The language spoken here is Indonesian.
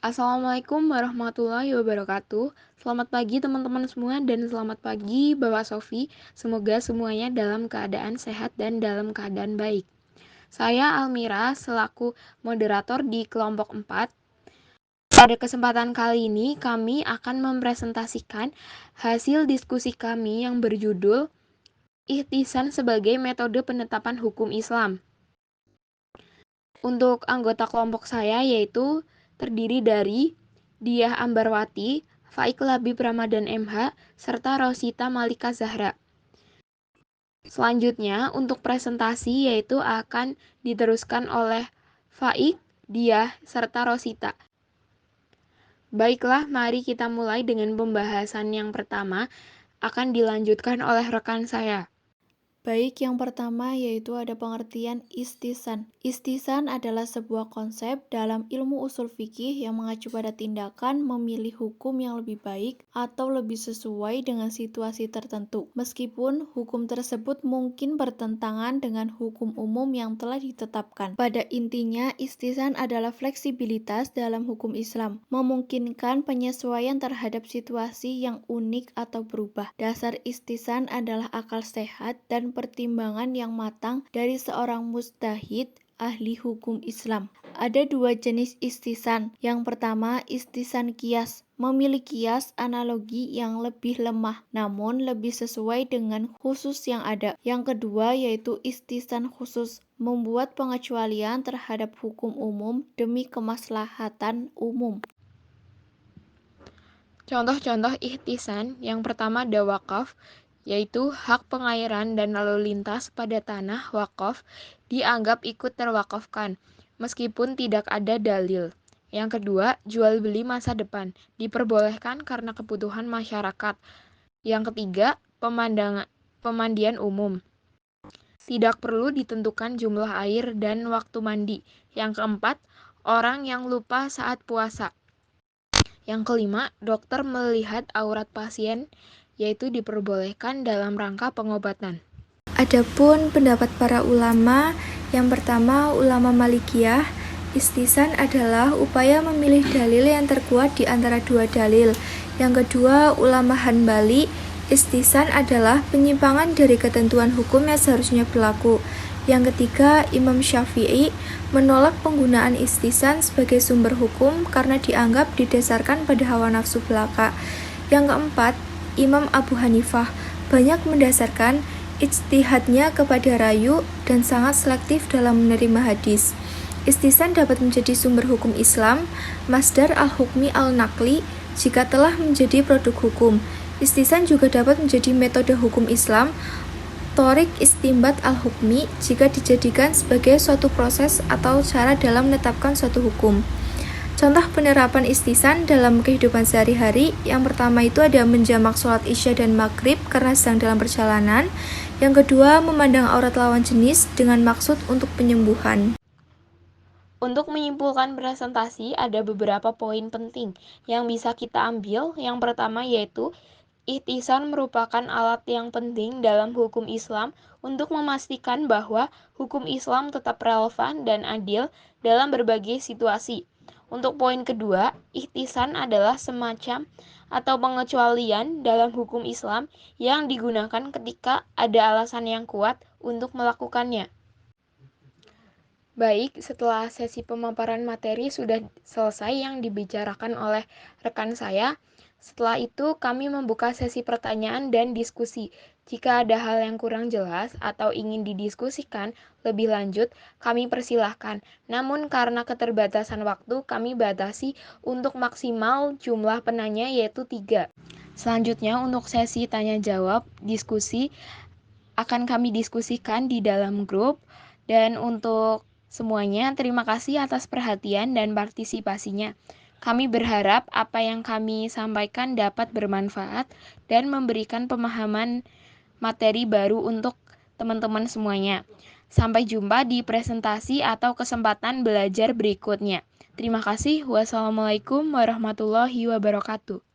Assalamualaikum warahmatullahi wabarakatuh. Selamat pagi teman-teman semua dan selamat pagi Bapak Sofi. Semoga semuanya dalam keadaan sehat dan dalam keadaan baik. Saya Almira selaku moderator di kelompok 4. Pada kesempatan kali ini kami akan mempresentasikan hasil diskusi kami yang berjudul Ihtisan sebagai metode penetapan hukum Islam. Untuk anggota kelompok saya yaitu terdiri dari Diah Ambarwati, Faik Labib Ramadan MH, serta Rosita Malika Zahra. Selanjutnya untuk presentasi yaitu akan diteruskan oleh Faik, Diah, serta Rosita. Baiklah, mari kita mulai dengan pembahasan yang pertama akan dilanjutkan oleh rekan saya. Baik, yang pertama yaitu ada pengertian istisan. Istisan adalah sebuah konsep dalam ilmu usul fikih yang mengacu pada tindakan memilih hukum yang lebih baik atau lebih sesuai dengan situasi tertentu. Meskipun hukum tersebut mungkin bertentangan dengan hukum umum yang telah ditetapkan. Pada intinya, istisan adalah fleksibilitas dalam hukum Islam, memungkinkan penyesuaian terhadap situasi yang unik atau berubah. Dasar istisan adalah akal sehat dan pertimbangan yang matang dari seorang mujtahid ahli hukum Islam. Ada dua jenis istisan. Yang pertama, istisan kias. Memilih kias analogi yang lebih lemah, namun lebih sesuai dengan khusus yang ada. Yang kedua yaitu istisan khusus. Membuat pengecualian terhadap hukum umum demi kemaslahatan umum. Contoh-contoh ihtisan yang pertama ada wakaf, yaitu hak pengairan dan lalu lintas pada tanah wakaf dianggap ikut terwakafkan, meskipun tidak ada dalil. Yang kedua, jual beli masa depan, diperbolehkan karena kebutuhan masyarakat. Yang ketiga, pemandian umum. Tidak perlu ditentukan jumlah air dan waktu mandi. Yang keempat, orang yang lupa saat puasa. Yang kelima, dokter melihat aurat pasien, yaitu diperbolehkan dalam rangka pengobatan. Adapun pendapat para ulama, yang pertama ulama Malikiyah, istisan adalah upaya memilih dalil yang terkuat di antara dua dalil. Yang kedua ulama Hanbali, istisan adalah penyimpangan dari ketentuan hukum yang seharusnya berlaku. Yang ketiga Imam Syafi'i menolak penggunaan istisan sebagai sumber hukum karena dianggap didasarkan pada hawa nafsu belaka. Yang keempat Imam Abu Hanifah banyak mendasarkan ijtihadnya kepada rayu dan sangat selektif dalam menerima hadis. Istisan dapat menjadi sumber hukum Islam, masdar al-hukmi al-naqli jika telah menjadi produk hukum. Istisan juga dapat menjadi metode hukum Islam, torik istimbat al-hukmi jika dijadikan sebagai suatu proses atau cara dalam menetapkan suatu hukum. Contoh penerapan istisan dalam kehidupan sehari-hari, yang pertama itu ada menjamak sholat isya dan maghrib karena sedang dalam perjalanan. Yang kedua, memandang aurat lawan jenis dengan maksud untuk penyembuhan. Untuk menyimpulkan presentasi, ada beberapa poin penting yang bisa kita ambil. Yang pertama yaitu, ihtisan merupakan alat yang penting dalam hukum Islam untuk memastikan bahwa hukum Islam tetap relevan dan adil dalam berbagai situasi. Untuk poin kedua, ihtisan adalah semacam atau pengecualian dalam hukum Islam yang digunakan ketika ada alasan yang kuat untuk melakukannya. Baik, setelah sesi pemaparan materi sudah selesai yang dibicarakan oleh rekan saya, setelah itu kami membuka sesi pertanyaan dan diskusi. Jika ada hal yang kurang jelas atau ingin didiskusikan lebih lanjut, kami persilahkan. Namun karena keterbatasan waktu, kami batasi untuk maksimal jumlah penanya yaitu 3. Selanjutnya untuk sesi tanya-jawab, diskusi akan kami diskusikan di dalam grup. Dan untuk semuanya, terima kasih atas perhatian dan partisipasinya. Kami berharap apa yang kami sampaikan dapat bermanfaat dan memberikan pemahaman materi baru untuk teman-teman semuanya. Sampai jumpa di presentasi atau kesempatan belajar berikutnya. Terima kasih. Wassalamualaikum warahmatullahi wabarakatuh.